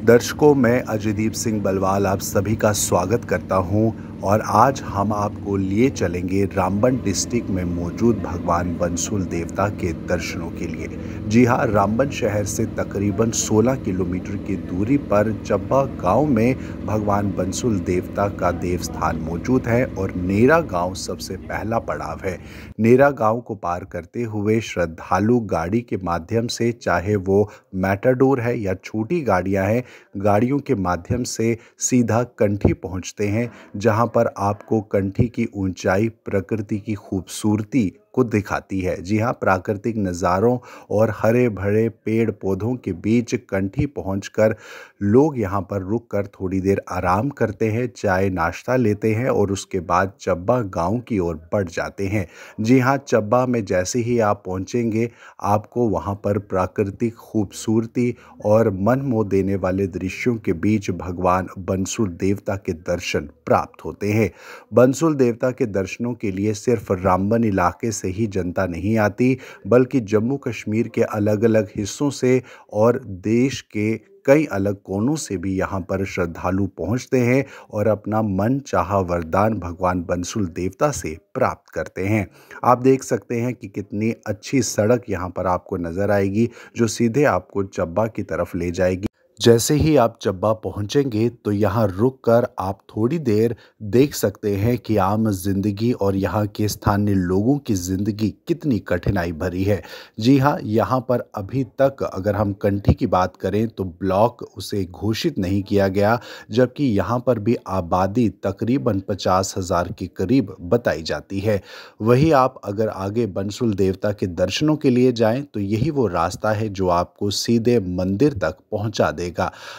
दर्शकों, मैं अजयदीप सिंह बलवाल आप सभी का स्वागत करता हूं और आज हम आपको लिए चलेंगे रामबन डिस्ट्रिक्ट में मौजूद भगवान बनसूल देवता के दर्शनों के लिए। जी हां, रामबन शहर से तकरीबन 16 किलोमीटर की दूरी पर चब्बा गांव में भगवान बनसूल देवता का देवस्थान मौजूद है और नेरा गांव सबसे पहला पड़ाव है। नेरा गांव को पार करते हुए श्रद्धालु गाड़ी के माध्यम से, चाहे वो मैटाडोर है या छोटी गाड़ियां हैं, गाड़ियों के माध्यम से सीधा कंठी पहुंचते हैं, जहां पर आपको कंठी की ऊंचाई प्रकृति की खूबसूरती को दिखाती है। जी हाँ, प्राकृतिक नज़ारों और हरे भरे पेड़ पौधों के बीच कंठी पहुंचकर लोग यहां पर रुककर थोड़ी देर आराम करते हैं, चाय नाश्ता लेते हैं और उसके बाद चब्बा गांव की ओर बढ़ जाते हैं। जी हाँ, चब्बा में जैसे ही आप पहुंचेंगे, आपको वहां पर प्राकृतिक खूबसूरती और मन मोह देने वाले दृश्यों के बीच भगवान बनसूल देवता के दर्शन प्राप्त होते हैं। बनसूल देवता के दर्शनों के लिए सिर्फ रामबन इलाके से ही जनता नहीं आती, बल्कि जम्मू कश्मीर के अलग अलग हिस्सों से और देश के कई अलग कोनों से भी यहाँ पर श्रद्धालु पहुँचते हैं और अपना मन चाहा वरदान भगवान बनसूल देवता से प्राप्त करते हैं। आप देख सकते हैं कि कितनी अच्छी सड़क यहाँ पर आपको नज़र आएगी, जो सीधे आपको चब्बा की तरफ ले जाएगी। जैसे ही आप चब्बा पहुंचेंगे तो यहाँ रुककर आप थोड़ी देर देख सकते हैं कि आम जिंदगी और यहाँ के स्थानीय लोगों की ज़िंदगी कितनी कठिनाई भरी है। जी हाँ, यहाँ पर अभी तक अगर हम कंठी की बात करें तो ब्लॉक उसे घोषित नहीं किया गया, जबकि यहाँ पर भी आबादी तकरीबन 50,000 के करीब बताई जाती है। वही आप अगर आगे बनसूल देवता के दर्शनों के लिए जाएं तो यही वो रास्ता है जो आपको सीधे मंदिर तक पहुँचा देगा।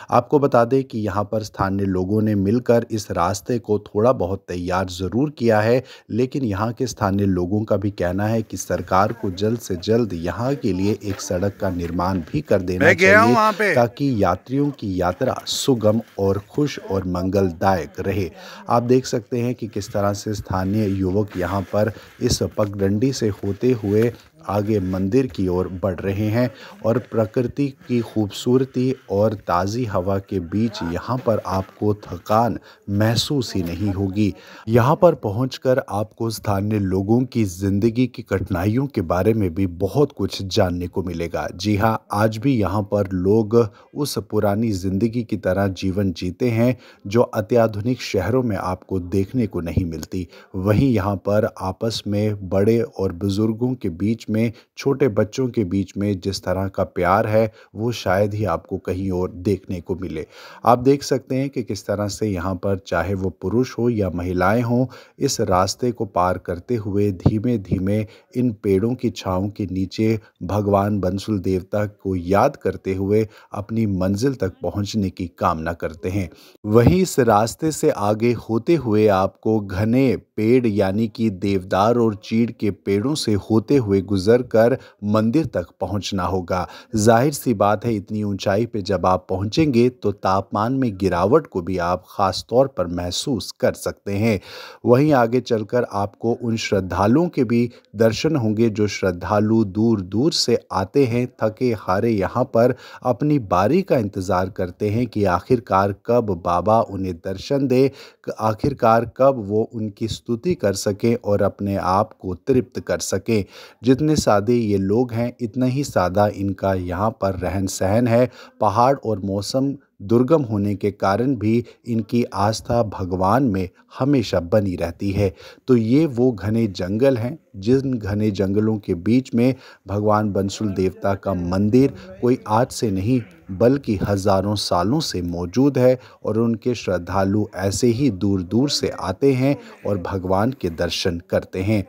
आपको बता दें कि यहाँ पर स्थानीय लोगों ने मिलकर इस रास्ते को थोड़ा बहुत तैयार जरूर किया है, लेकिन यहाँ के स्थानीय लोगों का भी कहना है कि सरकार को जल्द से जल्द यहाँ के लिए एक सड़क का निर्माण भी कर देना चाहिए, ताकि यात्रियों की यात्रा सुगम और खुश और मंगलदायक रहे। आप देख सकते हैं कि किस तरह से स्थानीय युवक यहाँ पर इस पगडंडी से होते हुए आगे मंदिर की ओर बढ़ रहे हैं और प्रकृति की खूबसूरती और ताज़ी हवा के बीच यहाँ पर आपको थकान महसूस ही नहीं होगी। यहाँ पर पहुंचकर आपको स्थानीय लोगों की ज़िंदगी की कठिनाइयों के बारे में भी बहुत कुछ जानने को मिलेगा। जी हाँ, आज भी यहाँ पर लोग उस पुरानी ज़िंदगी की तरह जीवन जीते हैं जो अत्याधुनिक शहरों में आपको देखने को नहीं मिलती। वहीं यहाँ पर आपस में बड़े और बुजुर्गों के बीच में, छोटे बच्चों के बीच में जिस तरह का प्यार है, वो शायद ही आपको कहीं और देखने को मिले। आप देख सकते हैं कि किस तरह से यहाँ पर चाहे वो पुरुष हो या महिलाएं हों, इस रास्ते को पार करते हुए धीमे धीमे इन पेड़ों की छांव के नीचे भगवान बनसूल देवता को याद करते हुए अपनी मंजिल तक पहुँचने की कामना करते हैं। वहीं इस रास्ते से आगे होते हुए आपको घने पेड़ यानी कि देवदार और चीड़ के पेड़ों से होते हुए गुजर कर मंदिर तक पहुंचना होगा। जाहिर सी बात है, इतनी ऊंचाई पे जब आप पहुंचेंगे तो तापमान में गिरावट को भी आप खास तौर पर महसूस कर सकते हैं। वहीं आगे चलकर आपको उन श्रद्धालुओं के भी दर्शन होंगे जो श्रद्धालु दूर दूर से आते हैं, थके हारे यहाँ पर अपनी बारी का इंतज़ार करते हैं कि आखिरकार कब बाबा उन्हें दर्शन दे, आखिरकार कब वो उनकी स्तुति कर सकें और अपने आप को तृप्त कर सकें। जितने सादे ये लोग हैं, इतना ही सादा इनका यहाँ पर रहन सहन है। पहाड़ और मौसम दुर्गम होने के कारण भी इनकी आस्था भगवान में हमेशा बनी रहती है। तो ये वो घने जंगल हैं, जिन घने जंगलों के बीच में भगवान बनसूल देवता का मंदिर कोई आज से नहीं बल्कि हज़ारों सालों से मौजूद है और उनके श्रद्धालु ऐसे ही दूर दूर से आते हैं और भगवान के दर्शन करते हैं।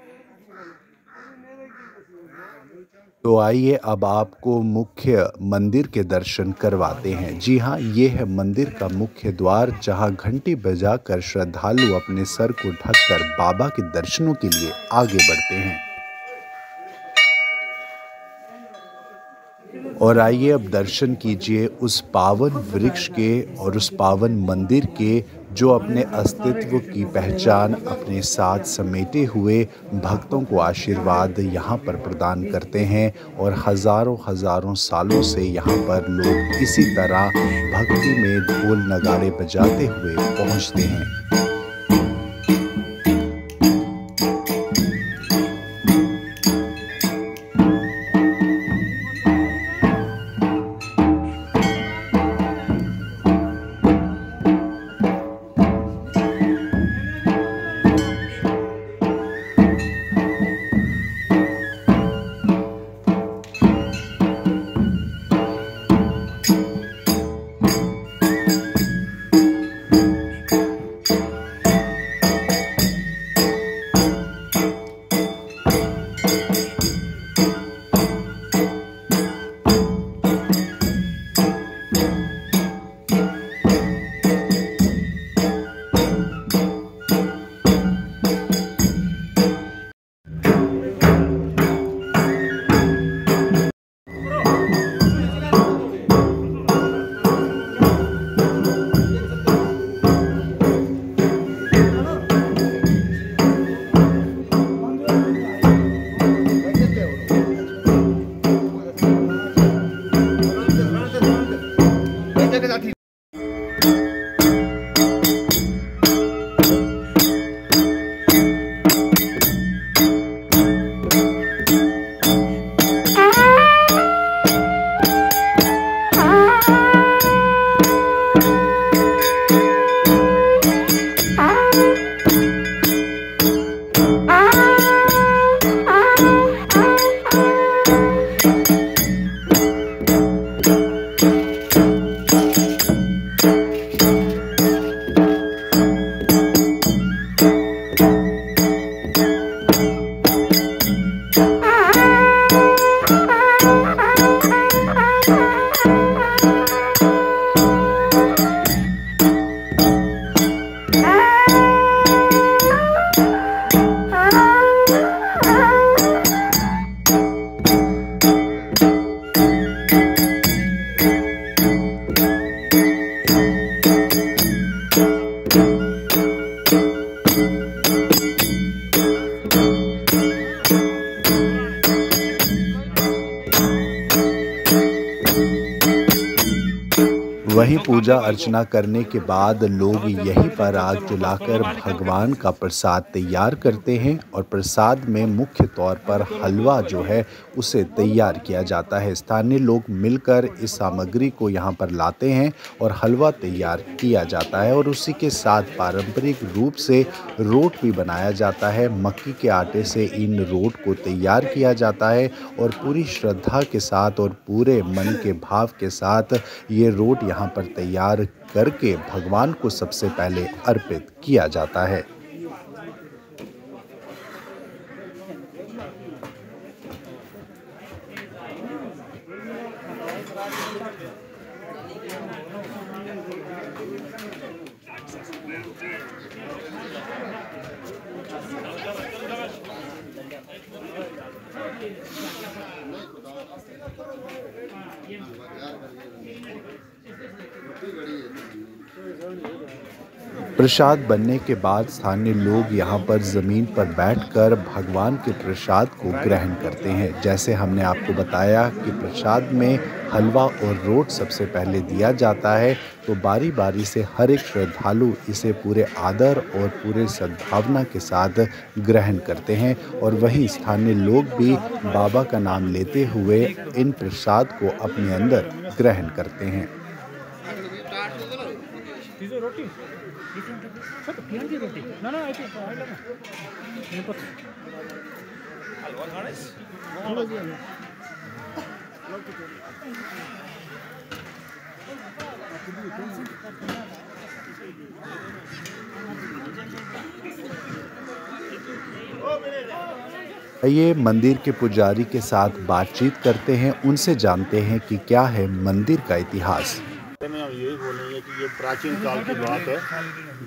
तो आइए अब आपको मुख्य मंदिर के दर्शन करवाते हैं। जी हाँ, ये है मंदिर का मुख्य द्वार, जहाँ घंटी बजाकर श्रद्धालु अपने सर को ढककर बाबा के दर्शनों के लिए आगे बढ़ते हैं। और आइए अब दर्शन कीजिए उस पावन वृक्ष के और उस पावन मंदिर के जो अपने अस्तित्व की पहचान अपने साथ समेटे हुए भक्तों को आशीर्वाद यहाँ पर प्रदान करते हैं और हज़ारों हज़ारों सालों से यहाँ पर लोग इसी तरह भक्ति में ढोल नगाड़े बजाते हुए पहुँचते हैं। वहीं पूजा अर्चना करने के बाद लोग यहीं पर आग जलाकर भगवान का प्रसाद तैयार करते हैं और प्रसाद में मुख्य तौर पर हलवा जो है उसे तैयार किया जाता है। स्थानीय लोग मिलकर इस सामग्री को यहाँ पर लाते हैं और हलवा तैयार किया जाता है और उसी के साथ पारंपरिक रूप से रोट भी बनाया जाता है। मक्की के आटे से इन रोट को तैयार किया जाता है और पूरी श्रद्धा के साथ और पूरे मन के भाव के साथ ये रोट यहाँ पर तैयार करके भगवान को सबसे पहले अर्पित किया जाता है। प्रसाद बनने के बाद स्थानीय लोग यहाँ पर ज़मीन पर बैठकर भगवान के प्रसाद को ग्रहण करते हैं। जैसे हमने आपको बताया कि प्रसाद में हलवा और रोट सबसे पहले दिया जाता है, तो बारी बारी से हर एक श्रद्धालु इसे पूरे आदर और पूरे सद्भावना के साथ ग्रहण करते हैं और वहीं स्थानीय लोग भी बाबा का नाम लेते हुए इन प्रसाद को अपने अंदर ग्रहण करते हैं। ये मंदिर के पुजारी के साथ बातचीत करते हैं, उनसे जानते हैं कि क्या है मंदिर का इतिहास। में हम यही बोलेंगे कि ये प्राचीन काल की बात है,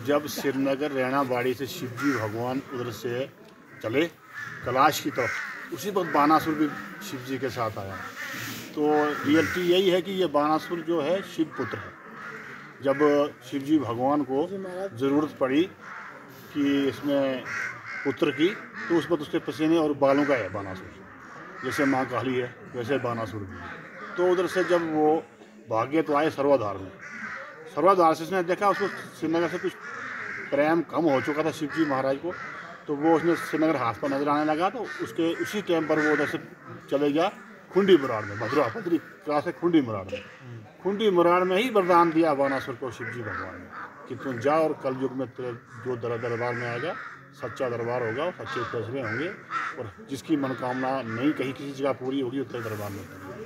जब श्रीनगर रैणाबाड़ी से शिवजी भगवान उधर से चले कैलाश की तरफ, उसी वक्त बानासुर भी शिवजी के साथ आया। तो रियलिटी यही है कि ये बानासुर जो है शिव पुत्र है। जब शिव जी भगवान को ज़रूरत पड़ी कि इसमें पुत्र की, तो उस वक्त उसके पसीने और बालों का है बानासुर, जैसे माँ काली है वैसे बानासुर भी है। तो उधर से जब वो भाग्य तो आए सर्वाधार में, सर्वाधार से उसने देखा उसको श्रीनगर से कुछ प्रेम कम हो चुका था शिव जी महाराज को, तो वो उसने श्रीनगर हाथ पर नजर आने लगा। तो उसके उसी टाइम पर वो उधर से चले गया खुंडी मुराड़ में, भद्रा पत्री क्लास है खुंडी मुराड़ में। खुंडी मुराड़ में ही वरदान दिया बानासुर को शिव जी भगवान ने कि तुम जा और कल युग में तेरे जो दरबार में आएगा सच्चा दरबार होगा और सच्चे फैसले होंगे, और जिसकी मनोकामना नहीं कहीं किसी जगह पूरी होगी उत्तर दरबार में पूरी।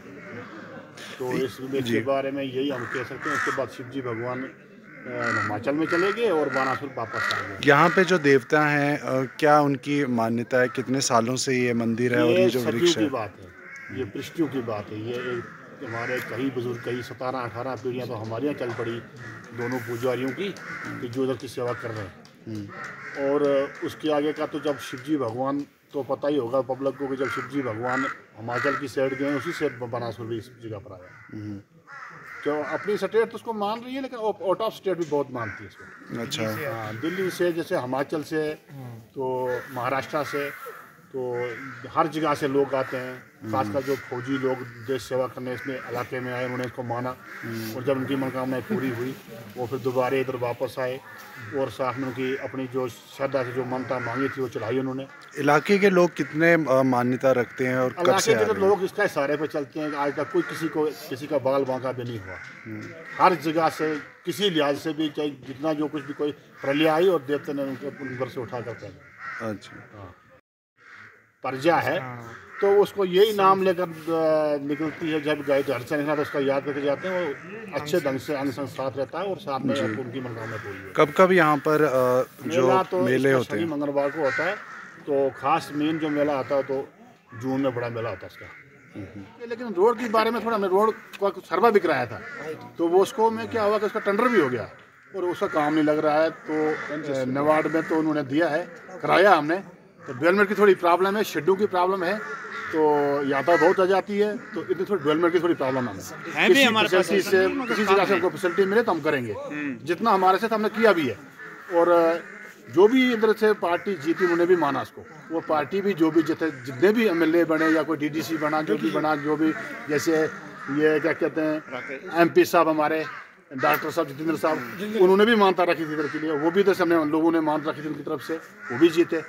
तो इस उल्लेख के बारे में यही हम कह सकते हैं। उसके बाद शिव जी भगवान हिमाचल में चले गए और बानासुर वापस आ गए। यहाँ पे जो देवता हैं क्या उनकी मान्यता है? कितने सालों से ये मंदिर है और ये जो वृक्ष है? बात है, ये पृष्ठियों की बात है। ये एक हमारे कई बुजुर्ग, कई 17-18 पीढ़ियाँ तो हमारे यहाँ चल पड़ी दोनों पुजारियों की कि जो उधर की सेवा कर रहे हैं। और उसके आगे का तो जब शिव जी भगवान, तो पता ही होगा पब्लिक को कि जब शिव जी भगवान हिमाचल की साइड गए उसी से बानासुर भी इस जगह पर आया। तो अपनी स्टेट तो उसको मान रही है, लेकिन आउट ऑफ स्टेट भी बहुत मानती है इसको। अच्छा। हाँ, दिल्ली से, जैसे हिमाचल से, तो महाराष्ट्र से, तो हर जगह से लोग आते हैं। खासकर जो फौजी लोग देश सेवा करने इसमें इलाके में आए, उन्होंने इसको माना, और जब उनकी मनोकामनाएं पूरी हुई वो फिर दोबारा इधर वापस आए और साथ में उनकी अपनी जो श्रद्धा से जो मनता मांगी थी वो चढ़ाई उन्होंने। इलाके के लोग कितने मान्यता रखते हैं और कब से इलाके के लोग इसका इशारे पे चलते हैं कि आज तक कोई किसी का बाल बांका भी नहीं हुआ। हर जगह से किसी लिहाज से भी, चाहे जितना जो कुछ भी कोई प्रलय आई और देवता ने उनके घर से उठा करते हैं। अच्छा। प्रजा है तो उसको यही नाम लेकर निकलती है। जब गाय घर से निकला तो उसका याद करके जाते हैं। वो अच्छे ढंग से अंग संग साथ रहता है और साथ में उनकी मनोकामना पूरी है। कब कब यहाँ पर जो तो मेले होते हैं? मंगलवार को होता है। तो खास मेन जो मेला आता है तो जून में बड़ा मेला होता है इसका। लेकिन रोड के बारे में थोड़ा, मैं रोड का सर्वा भी कराया था, तो वो उसको में क्या हुआ कि उसका टेंडर भी हो गया और उसका काम नहीं लग रहा है। तो नवाड में तो उन्होंने दिया है, कराया हमने। तो डेवलपमेंट की थोड़ी प्रॉब्लम है, शेड्यूल की प्रॉब्लम है, तो यात्रा बहुत आ जाती है, तो इतनी थोड़ी डेवलपमेंट की थोड़ी प्रॉब्लम है। किसी फैसिलिटी से, किसी जगह से हमको फैसिलिटी मिले तो हम करेंगे जितना हमारे से, हमने किया भी है। और जो भी इधर से पार्टी जीती उन्होंने भी माना उसको। वो पार्टी भी जो भी जितने भी MLA बने या कोई DDC बना, जो भी बना, जो भी जैसे ये क्या कहते हैं MP साहब हमारे, डॉक्टर साहब जितेंद्र साहब, उन्होंने भी मानता रखी थी इधर के लिए। वो भी इधर से हमने लोगों ने मान रखी थी उनकी तरफ से, वो भी जीते।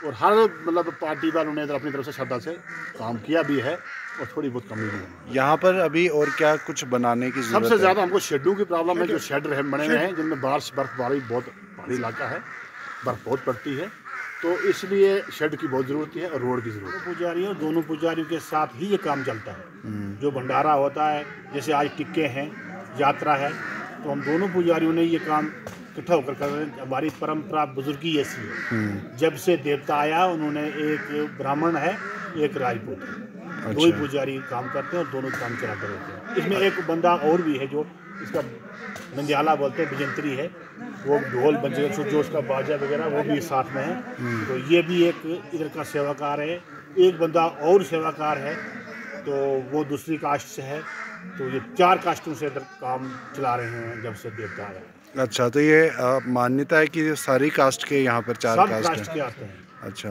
और हर मतलब पार्टी वालों ने इधर अपनी तरफ से श्रद्धा से काम किया भी है और थोड़ी बहुत कमी भी है। यहाँ पर अभी और क्या कुछ बनाने की जरूरत है? सबसे ज़्यादा हमको शेडों की प्रॉब्लम है। जो शेड बने हुए हैं जिनमें बर्फबारी बहुत पहाड़ी इलाका है, बर्फ बहुत पड़ती है, तो इसलिए शेड की बहुत ज़रूरत है और रोड की ज़रूरत है। पुजारियों, दोनों पुजारियों के साथ ही ये काम चलता है। जो भंडारा होता है, जैसे आज टिक्के हैं, यात्रा है, तो हम दोनों पुजारियों ने ये काम इकट्ठा होकर कर रहे हैं। हमारी परंपरा बुजुर्गी ऐसी है। जब से देवता आया उन्होंने, एक ब्राह्मण है एक राजपूत है, अच्छा। दो ही पुजारी काम करते हैं और दोनों काम चलाते रहते हैं। इसमें एक बंदा और भी है जो इसका नंदियाला बोलते हैं, बिजंतरी है, वो ढोल बजे जो उसका बाजा वगैरह वो भी साथ में है। तो ये भी एक इधर का सेवाकार है। एक बंदा और सेवाकार है, तो वो दूसरी कास्ट से है। तो ये 4 कास्टों से इधर काम चला रहे हैं जब से देवता आया। अच्छा, तो ये मान्यता है कि सारी कास्ट के यहाँ पर 4 कास्ट के आते हैं। अच्छा,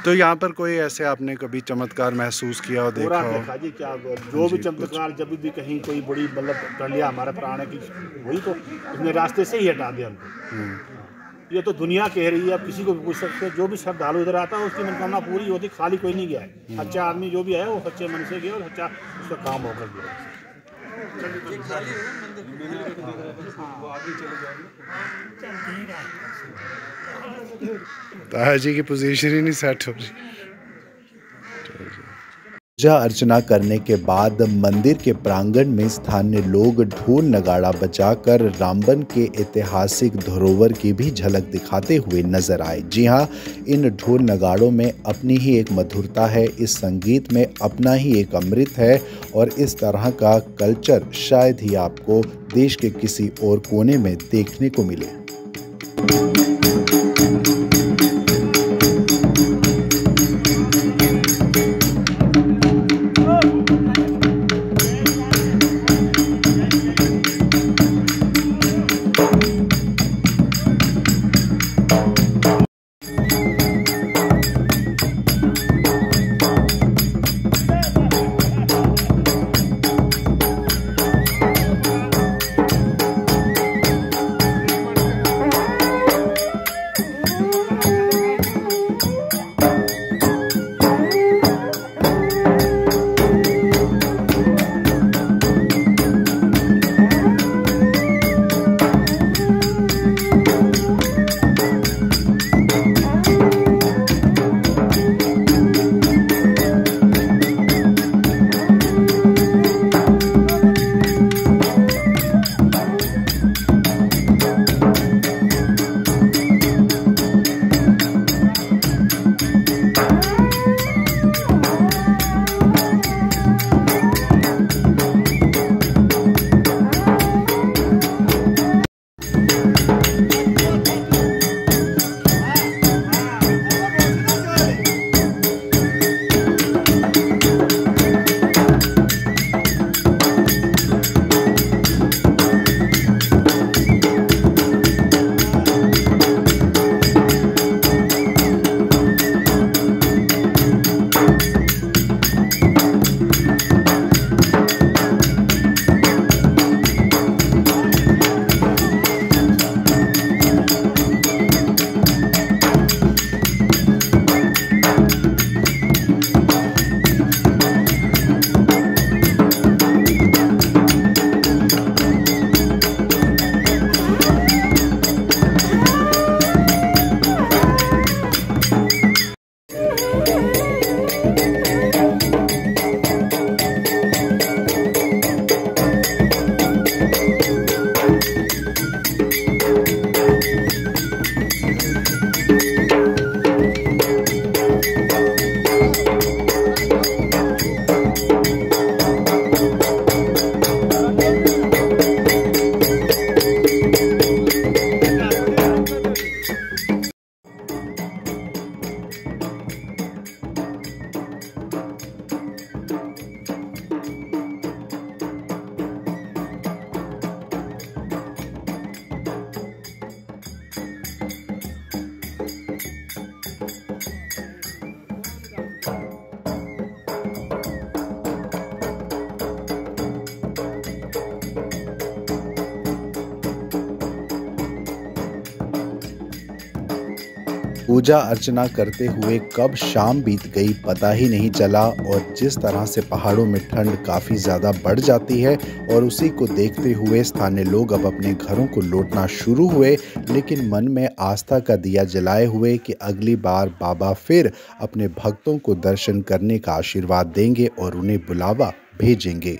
तो यहाँ पर कोई ऐसे आपने कभी चमत्कार महसूस किया हो, देखा हो? देखा जी, क्या जो भी चमत्कार जब भी कहीं कोई बड़ी मतलब कर लिया हमारे प्राण की, वही तो इसने रास्ते से ही हटा दिया हमको। ये तो दुनिया कह रही है, अब किसी को भी पूछ सकते हैं। जो भी श्रद्धालु इधर आता है उसकी मनोकामना पूरी होती, खाली कोई नहीं गया है। अच्छा आदमी जो भी है वो सच्चे मन से गया और सच्चा उसका काम होकर गया। ताया जी की पोजीशन ही नहीं सेट हो रही। पूजा अर्चना करने के बाद मंदिर के प्रांगण में स्थानीय लोग ढोल नगाड़ा बजाकर रामबन के ऐतिहासिक धरोहर की भी झलक दिखाते हुए नजर आए। जी हां, इन ढोल नगाड़ों में अपनी ही एक मधुरता है, इस संगीत में अपना ही एक अमृत है और इस तरह का कल्चर शायद ही आपको देश के किसी और कोने में देखने को मिले। पूजा अर्चना करते हुए कब शाम बीत गई पता ही नहीं चला और जिस तरह से पहाड़ों में ठंड काफ़ी ज़्यादा बढ़ जाती है और उसी को देखते हुए स्थानीय लोग अब अपने घरों को लौटना शुरू हुए, लेकिन मन में आस्था का दिया जलाए हुए कि अगली बार बाबा फिर अपने भक्तों को दर्शन करने का आशीर्वाद देंगे और उन्हें बुलावा भेजेंगे।